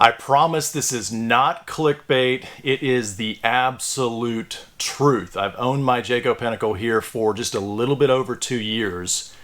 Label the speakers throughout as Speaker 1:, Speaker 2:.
Speaker 1: I promise this is not clickbait. It is the absolute truth. I've owned my Jayco Pinnacle here for just a little bit over 2 years,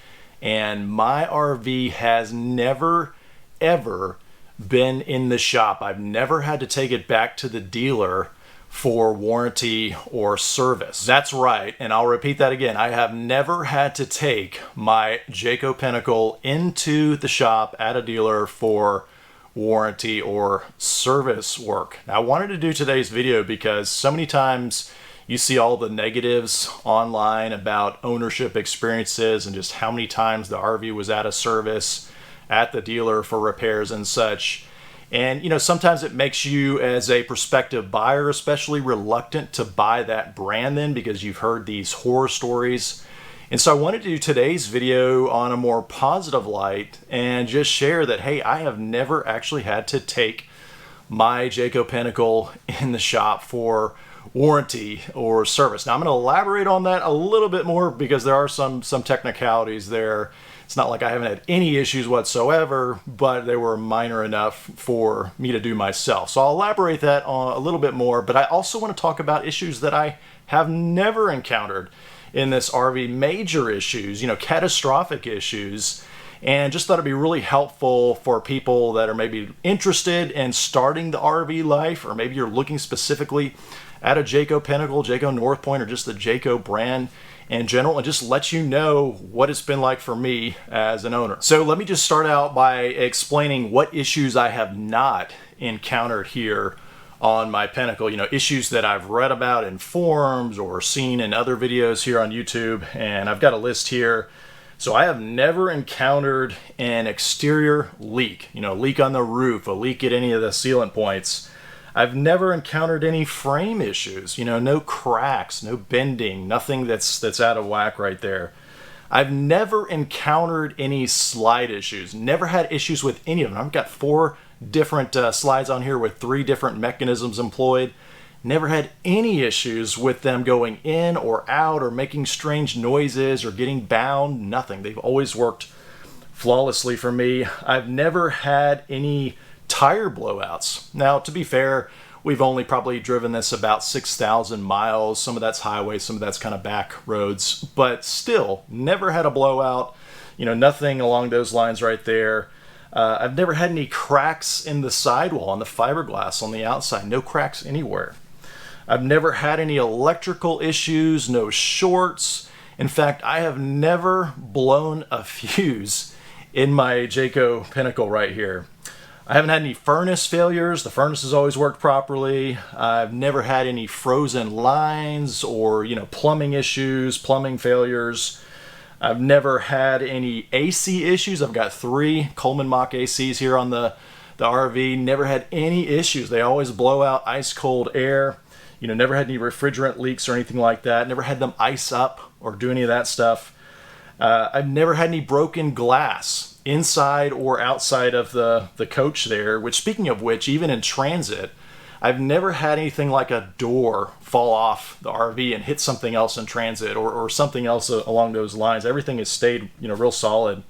Speaker 1: and my RV has never, ever been in the shop. I've never had to take it back to the dealer for warranty or service. That's right, and I'll repeat that again. I have never had to take my Jayco Pinnacle into the shop at a dealer for warranty or service work. Now, I wanted to do today's video because so many times you see all the negatives online about ownership experiences and just how many times the RV was out of service at the dealer for repairs and such. And you know, sometimes it makes you as a prospective buyer especially reluctant to buy that brand then because you've heard these horror stories. And so I wanted to do today's video on a more positive light and just share that, hey, I have never actually had to take my Jayco Pinnacle in the shop for warranty or service. Now I'm going to elaborate on that a little bit more because there are some technicalities there. It's not like I haven't had any issues whatsoever, but they were minor enough for me to do myself. So I'll elaborate that on a little bit more, but I also want to talk about issues that I have never encountered in this RV, major issues, you know, catastrophic issues, and just thought it'd be really helpful for people that are maybe interested in starting the RV life, or maybe you're looking specifically at a Jayco Pinnacle, Jayco North Point, or just the Jayco brand in general, and just let you know what it's been like for me as an owner. So let me just start out by explaining what issues I have not encountered here on my Pinnacle, you know, issues that I've read about in forums or seen in other videos here on YouTube, and I've got a list here. So I have never encountered an exterior leak, you know, leak on the roof, a leak at any of the sealant points. I've never encountered any frame issues, you know, no cracks, no bending, nothing that's out of whack right there. I've never encountered any slide issues, never had issues with any of them. I've got 4 different slides on here with 3 different mechanisms employed. Never had any issues with them going in or out or making strange noises or getting bound, nothing. They've always worked flawlessly for me. I've never had any tire blowouts. Now, to be fair, we've only probably driven this about 6,000 miles. Some of that's highway, some of that's kind of back roads, but still never had a blowout, you know, nothing along those lines right there. I've never had any cracks in the sidewall, on the fiberglass on the outside, no cracks anywhere. I've never had any electrical issues, no shorts. In fact, I have never blown a fuse in my Jayco Pinnacle right here. I haven't had any furnace failures. The furnace has always worked properly. I've never had any frozen lines or, you know, plumbing issues, plumbing failures. I've never had any AC issues. I've got 3 Coleman Mach ACs here on the RV. Never had any issues. They always blow out ice cold air. You know, never had any refrigerant leaks or anything like that. Never had them ice up or do any of that stuff. I've never had any broken glass inside or outside of the coach there, which, speaking of which, even in transit, I've never had anything like a door fall off the RV and hit something else in transit or something else along those lines. Everything has stayed, you know, real solid.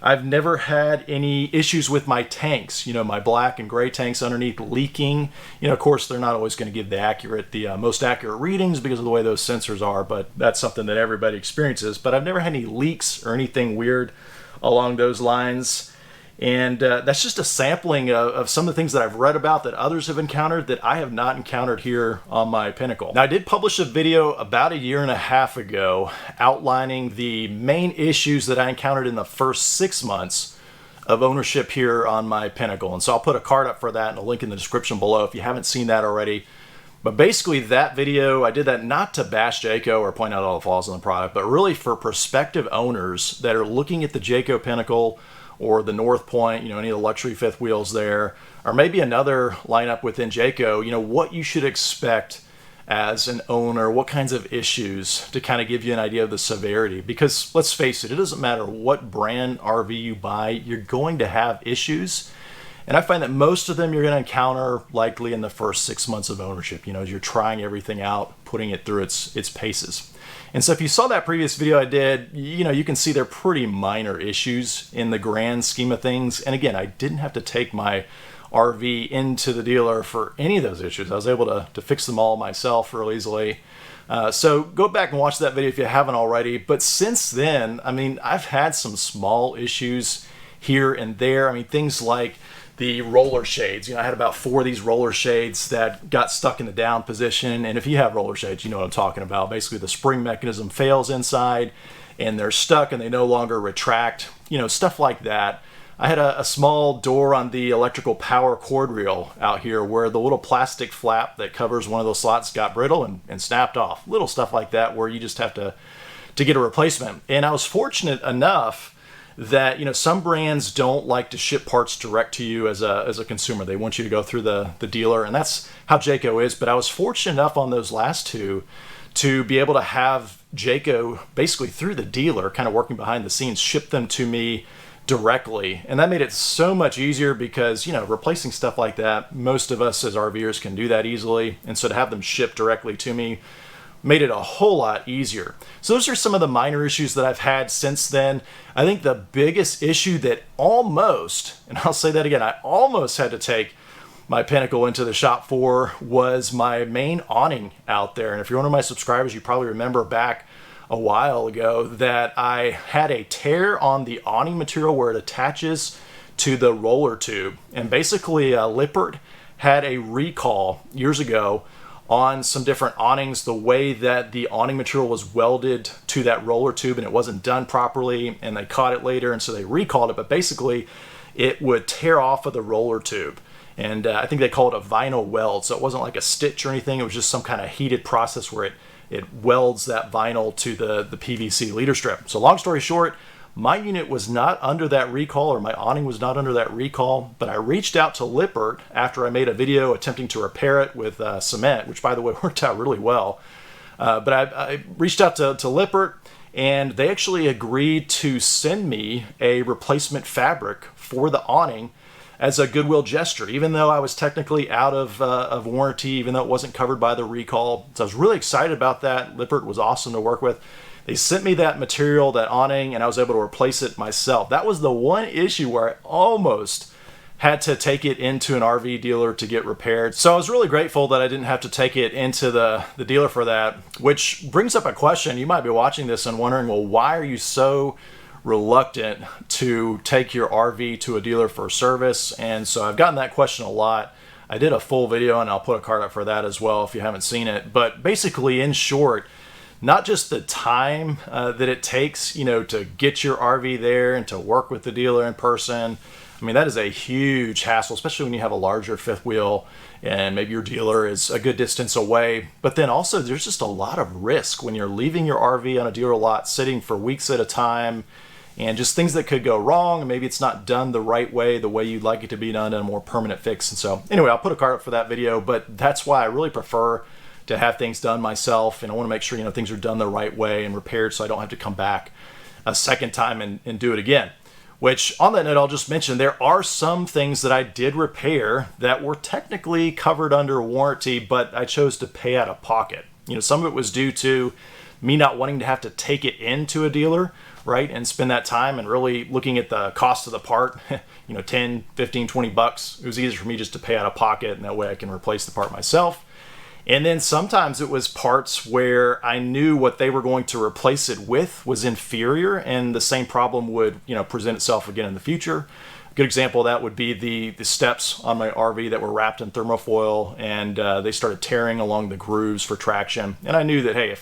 Speaker 1: I've never had any issues with my tanks, you know, my black and gray tanks underneath leaking. You know, of course, they're not always going to give the most accurate readings because of the way those sensors are, but that's something that everybody experiences. But I've never had any leaks or anything weird along those lines. And that's just a sampling of some of the things that I've read about that others have encountered that I have not encountered here on my Pinnacle. Now, I did publish a video about 1.5 years ago outlining the main issues that I encountered in the first 6 months of ownership here on my Pinnacle. And so I'll put a card up for that and a link in the description below if you haven't seen that already. But basically that video, I did that not to bash Jayco or point out all the flaws in the product, but really for prospective owners that are looking at the Jayco Pinnacle or the North Point, you know, any of the luxury fifth wheels there, or maybe another lineup within Jayco, you know, what you should expect as an owner, what kinds of issues to kind of give you an idea of the severity. Because let's face it, it doesn't matter what brand RV you buy, you're going to have issues. And I find that most of them you're going to encounter likely in the first 6 months of ownership, you know, as you're trying everything out, putting it through its paces. And so if you saw that previous video I did, you know, you can see they're pretty minor issues in the grand scheme of things. And again, I didn't have to take my RV into the dealer for any of those issues. I was able to fix them all myself real easily. So go back and watch that video if you haven't already. But since then, I mean, I've had some small issues here and there. I mean, things like the roller shades. You know, I had about 4 of these roller shades that got stuck in the down position. And if you have roller shades, you know what I'm talking about. Basically, the spring mechanism fails inside and they're stuck and they no longer retract. You know, stuff like that. I had a small door on the electrical power cord reel out here where the little plastic flap that covers one of those slots got brittle and snapped off. Little stuff like that where you just have to get a replacement. And I was fortunate enough that, you know, some brands don't like to ship parts direct to you as a consumer. They want you to go through the dealer, and that's how Jayco is. But I was fortunate enough on those last 2 to be able to have Jayco basically through the dealer, kind of working behind the scenes, ship them to me directly. And that made it so much easier because, you know, replacing stuff like that, most of us as RVers can do that easily. And so to have them shipped directly to me made it a whole lot easier. So those are some of the minor issues that I've had since then. I think the biggest issue that almost, and I'll say that again, I almost had to take my Pinnacle into the shop for was my main awning out there. And if you're one of my subscribers, you probably remember back a while ago that I had a tear on the awning material where it attaches to the roller tube. And basically Lippert had a recall years ago on some different awnings, the way that the awning material was welded to that roller tube and it wasn't done properly, and they caught it later and so they recalled it. But basically it would tear off of the roller tube. And I think they call it a vinyl weld. So it wasn't like a stitch or anything. It was just some kind of heated process where it welds that vinyl to the PVC leader strip. So long story short, my unit was not under that recall, or my awning was not under that recall, but I reached out to Lippert after I made a video attempting to repair it with cement, which by the way worked out really well. But I reached out to Lippert, and they actually agreed to send me a replacement fabric for the awning as a goodwill gesture, even though I was technically out of warranty, even though it wasn't covered by the recall. So I was really excited about that. Lippert was awesome to work with. They sent me that material, that awning, and I was able to replace it myself. That was the one issue where I almost had to take it into an RV dealer to get repaired. So I was really grateful that I didn't have to take it into the dealer for that, which brings up a question. You might be watching this and wondering, well, why are you so reluctant to take your RV to a dealer for service? And so I've gotten that question a lot. I did a full video and I'll put a card up for that as well if you haven't seen it. But basically, in short, not just the time that it takes, you know, to get your RV there and to work with the dealer in person. I mean, that is a huge hassle, especially when you have a larger fifth wheel and maybe your dealer is a good distance away. But then also there's just a lot of risk when you're leaving your RV on a dealer lot, sitting for weeks at a time, and just things that could go wrong. And maybe it's not done the right way, the way you'd like it to be done, and a more permanent fix. And so anyway, I'll put a card up for that video, but that's why I really prefer to have things done myself. And I want to make sure, you know, things are done the right way and repaired so I don't have to come back a second time and do it again. Which, on that note, I'll just mention there are some things that I did repair that were technically covered under warranty, but I chose to pay out of pocket. You know, some of it was due to me not wanting to have to take it into a dealer, right, and spend that time and really looking at the cost of the part, you know, 10, 15, 20 bucks. It was easier for me just to pay out of pocket, and that way I can replace the part myself. And then sometimes it was parts where I knew what they were going to replace it with was inferior, and the same problem would, you know, present itself again in the future. A good example of that would be the steps on my RV that were wrapped in thermofoil, and they started tearing along the grooves for traction. And I knew that, hey,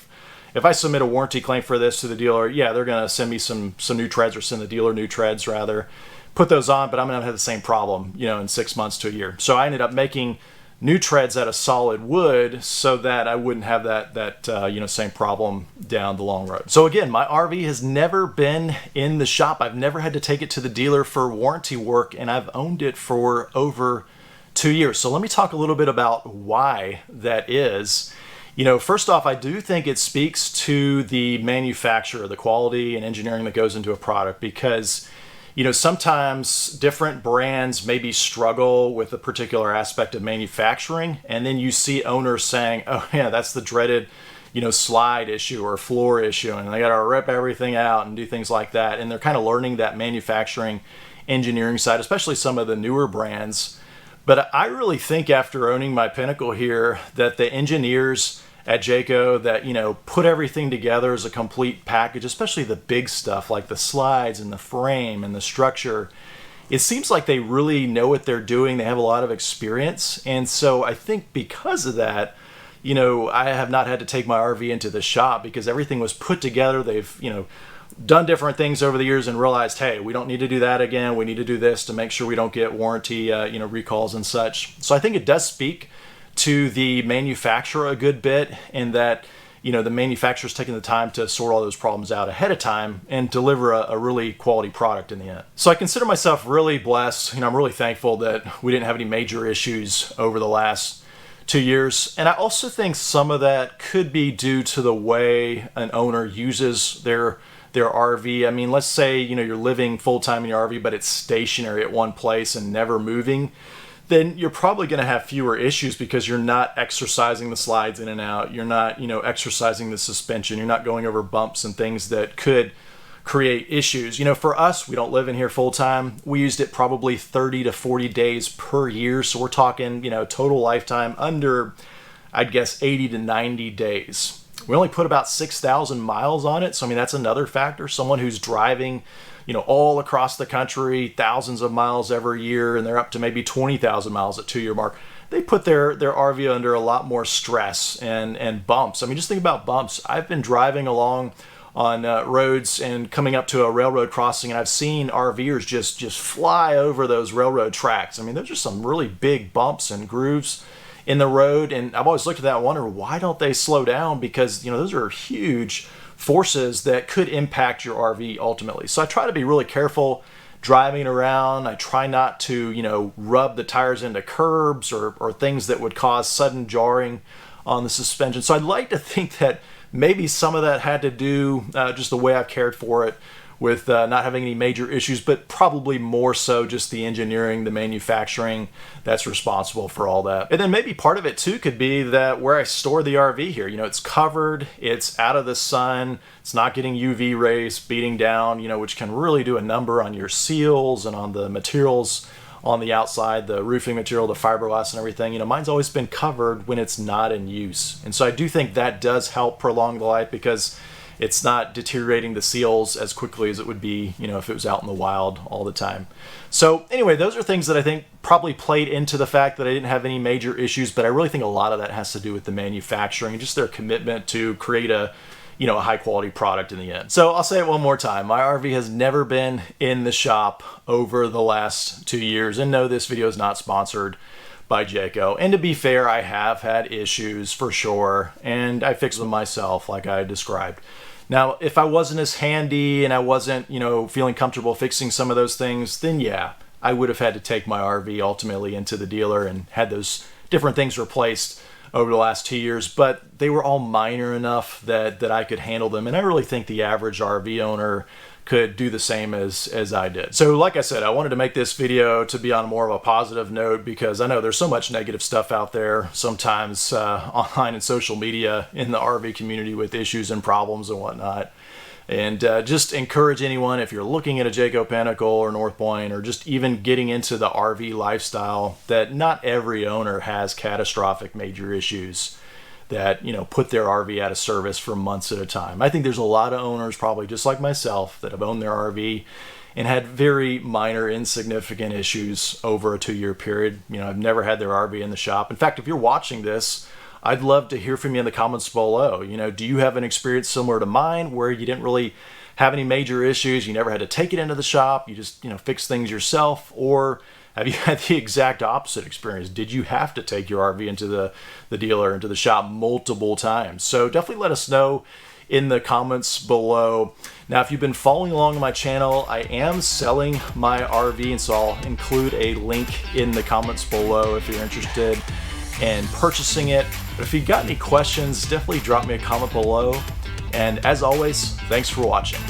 Speaker 1: if I submit a warranty claim for this to the dealer, yeah, they're going to send me some new treads, or send the dealer new treads rather, put those on, but I'm going to have the same problem, you know, in 6 months to a year. So I ended up making new treads out of solid wood so that I wouldn't have that you know, same problem down the long road. So again, my RV has never been in the shop. I've never had to take it to the dealer for warranty work, and I've owned it for over 2 years. So let me talk a little bit about why that is. You know, first off, I do think it speaks to the manufacturer, the quality and engineering that goes into a product, because you know, sometimes different brands maybe struggle with a particular aspect of manufacturing, and then you see owners saying, oh yeah, that's the dreaded, you know, slide issue or floor issue, and they got to rip everything out and do things like that. And they're kind of learning that manufacturing engineering side, especially some of the newer brands. But I really think after owning My Pinnacle here that the engineers at Jayco that, put everything together as a complete package, especially the big stuff like the slides and the frame and the structure, it seems like they really know what they're doing. They have a lot of experience. And so I think because of that, I have not had to take my RV into the shop because everything was put together. They've, done different things over the years and realized, hey, we don't need to do that again. We need to do this to make sure we don't get warranty, recalls and such. So I think it does speak to the manufacturer a good bit in that, the manufacturer's taking the time to sort all those problems out ahead of time and deliver a really quality product in the end. So I consider myself really blessed. I'm really thankful that we didn't have any major issues over the last 2 years. And I also think some of that could be due to the way an owner uses their RV. I mean, let's say, you're living full-time in your RV, but it's stationary at one place and never moving, then you're probably going to have fewer issues because you're not exercising the slides in and out. You're not, exercising the suspension. You're not going over bumps and things that could create issues. For us, we don't live in here full-time. We used it probably 30 to 40 days per year. So we're talking, total lifetime under, I'd guess, 80 to 90 days. We only put about 6,000 miles on it. So, that's another factor. Someone who's driving, all across the country, thousands of miles every year, and they're up to maybe 20,000 miles at 2-year mark. They put their RV under a lot more stress and bumps. Just think about bumps. I've been driving along on roads and coming up to a railroad crossing, and I've seen RVers just fly over those railroad tracks. Those are some really big bumps and grooves in the road, and I've always looked at that and wondered, why don't they slow down? Because those are huge forces that could impact your RV ultimately. So I try to be really careful driving around. I try not to rub the tires into curbs or things that would cause sudden jarring on the suspension. So I'd like to think that maybe some of that had to do just the way I've cared for it with not having any major issues, but probably more so just the engineering, the manufacturing that's responsible for all that. And then maybe part of it too could be that where I store the RV here, it's covered, it's out of the sun, it's not getting UV rays beating down, which can really do a number on your seals and on the materials on the outside, the roofing material, the fiberglass and everything. Mine's always been covered when it's not in use. And so I do think that does help prolong the life because it's not deteriorating the seals as quickly as it would be, if it was out in the wild all the time. So anyway, those are things that I think probably played into the fact that I didn't have any major issues, but I really think a lot of that has to do with the manufacturing and just their commitment to create a high quality product in the end. So I'll say it one more time. My RV has never been in the shop over the last 2 years. And no, this video is not sponsored by Jayco. And to be fair, I have had issues for sure, and I fixed them myself like I described. Now, if I wasn't as handy and I wasn't, feeling comfortable fixing some of those things, then yeah, I would have had to take my RV ultimately into the dealer and had those different things replaced over the last 2 years, but they were all minor enough that I could handle them. And I really think the average RV owner could do the same as I did. So like I said, I wanted to make this video to be on more of a positive note because I know there's so much negative stuff out there sometimes online and social media in the RV community with issues and problems and whatnot. And just encourage anyone, if you're looking at a Jayco Pinnacle or North Point or just even getting into the RV lifestyle, that not every owner has catastrophic major issues that put their RV out of service for months at a time. I think there's a lot of owners, probably just like myself, that have owned their RV and had very minor, insignificant issues over a 2-year period. I've never had their RV in the shop. In fact, if you're watching this, I'd love to hear from you in the comments below. Do you have an experience similar to mine where you didn't really have any major issues? You never had to take it into the shop. You just, fix things yourself? Or have you had the exact opposite experience? Did you have to take your RV into the dealer, into the shop multiple times? So definitely let us know in the comments below. Now, if you've been following along on my channel, I am selling my RV, and so I'll include a link in the comments below if you're interested in purchasing it. But if you've got any questions, definitely drop me a comment below. And as always, thanks for watching.